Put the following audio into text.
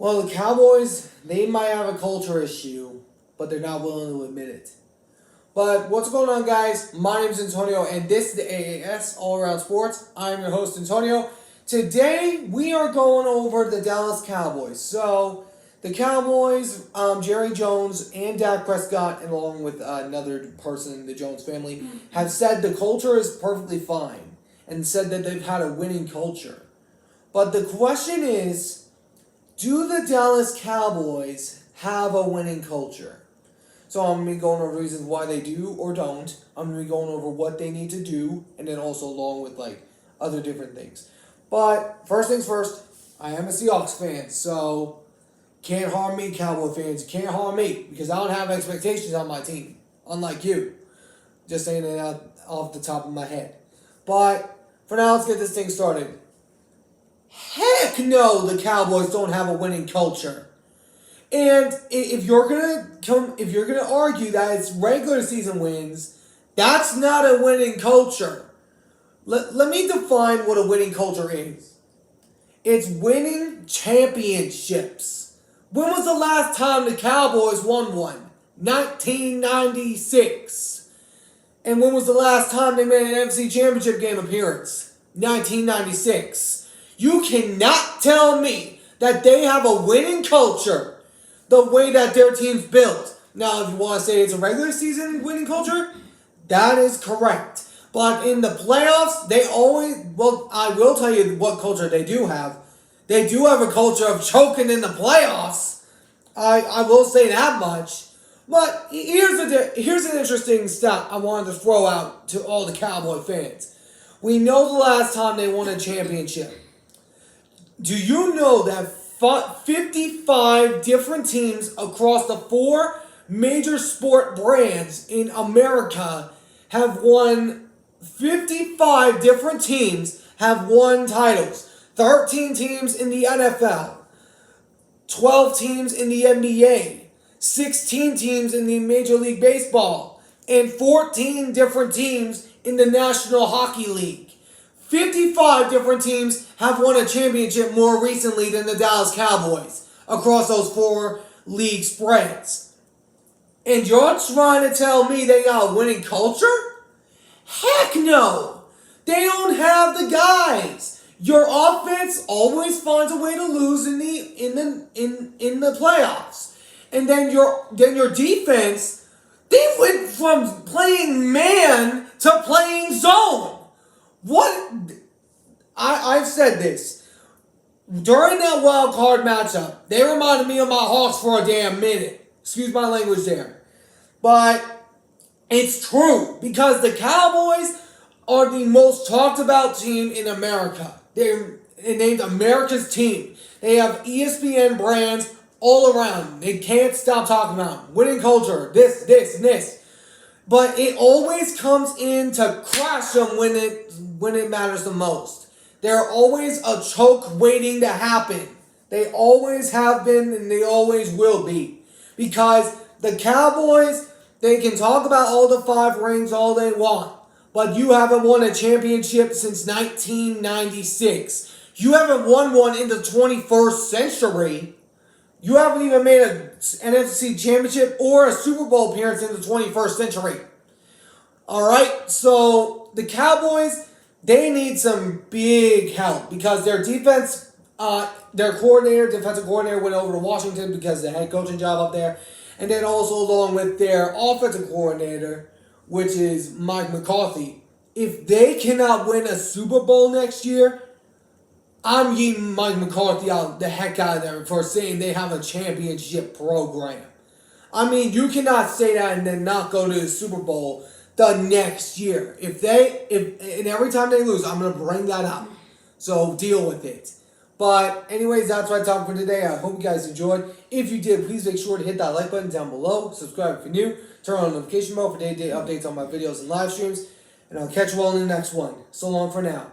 Well, the Cowboys, they might have a culture issue, but they're not willing to admit it. But what's going on, guys? My name is Antonio, and this is the AAS All Around Sports. I'm your host, Antonio. Today, we are going over the Dallas Cowboys. So, the Cowboys, Jerry Jones and Dak Prescott, along with another person in the Jones family, have said the culture is perfectly fine and said that they've had a winning culture. But the question is, do the Dallas Cowboys have a winning culture? So I'm going to be going over reasons why they do or don't. I'm going to be going over what they need to do, and then also along with other different things. But first things first, I am a Seahawks fan, so can't harm me, Cowboy fans. You can't harm me because I don't have expectations on my team, unlike you. Just saying it out off the top of my head. But for now, let's get this thing started. Heck no, the Cowboys don't have a winning culture. And if you're gonna argue that it's regular season wins, that's not a winning culture. Let me define what a winning culture is. It's winning championships. When was the last time the Cowboys won one? 1996. And when was the last time they made an NFC Championship game appearance? 1996. You cannot tell me that they have a winning culture the way that their team's built. Now, if you want to say it's a regular season winning culture, that is correct. But in the playoffs, I will tell you what culture they do have. They do have a culture of choking in the playoffs. I will say that much. But here's an interesting stat I wanted to throw out to all the Cowboy fans. We know the last time they won a championship. Do you know that 55 different teams across the 4 major sport brands in America have won? 55 different teams have won titles. 13 teams in the NFL, 12 teams in the NBA, 16 teams in the Major League Baseball, and 14 different teams in the National Hockey League. 55 different teams have won a championship more recently than the Dallas Cowboys across those 4 league spreads. And you're trying to tell me they got a winning culture? Heck no! They don't have the guys. Your offense always finds a way to lose in the playoffs. And then your defense, they went from playing man to playing zone. I've said this. During that wild card matchup, they reminded me of my Hawks for a damn minute. Excuse my language there. But it's true because the Cowboys are the most talked about team in America. They're named America's team. They have ESPN brands all around. They can't stop talking about them. Winning culture, this, and this. But it always comes in to crash them when it matters the most. They're always a choke waiting to happen. They always have been and they always will be. Because the Cowboys, they can talk about all the 5 rings all they want. But you haven't won a championship since 1996. You haven't won one in the 21st century. You haven't even made an NFC Championship or a Super Bowl appearance in the 21st century. Alright, so the Cowboys, they need some big help because their defense, defensive coordinator went over to Washington because of the head coaching job up there. And then also along with their offensive coordinator, which is Mike McCarthy. If they cannot win a Super Bowl next year, I'm yeeting Mike McCarthy the heck out of there for saying they have a championship program. I mean, you cannot say that and then not go to the Super Bowl the next year. And every time they lose, I'm going to bring that up. So deal with it. But anyways, that's my talk for today. I hope you guys enjoyed. If you did, please make sure to hit that like button down below. Subscribe if you're new. Turn on the notification bell for day-to-day updates on my videos and live streams. And I'll catch you all in the next one. So long for now.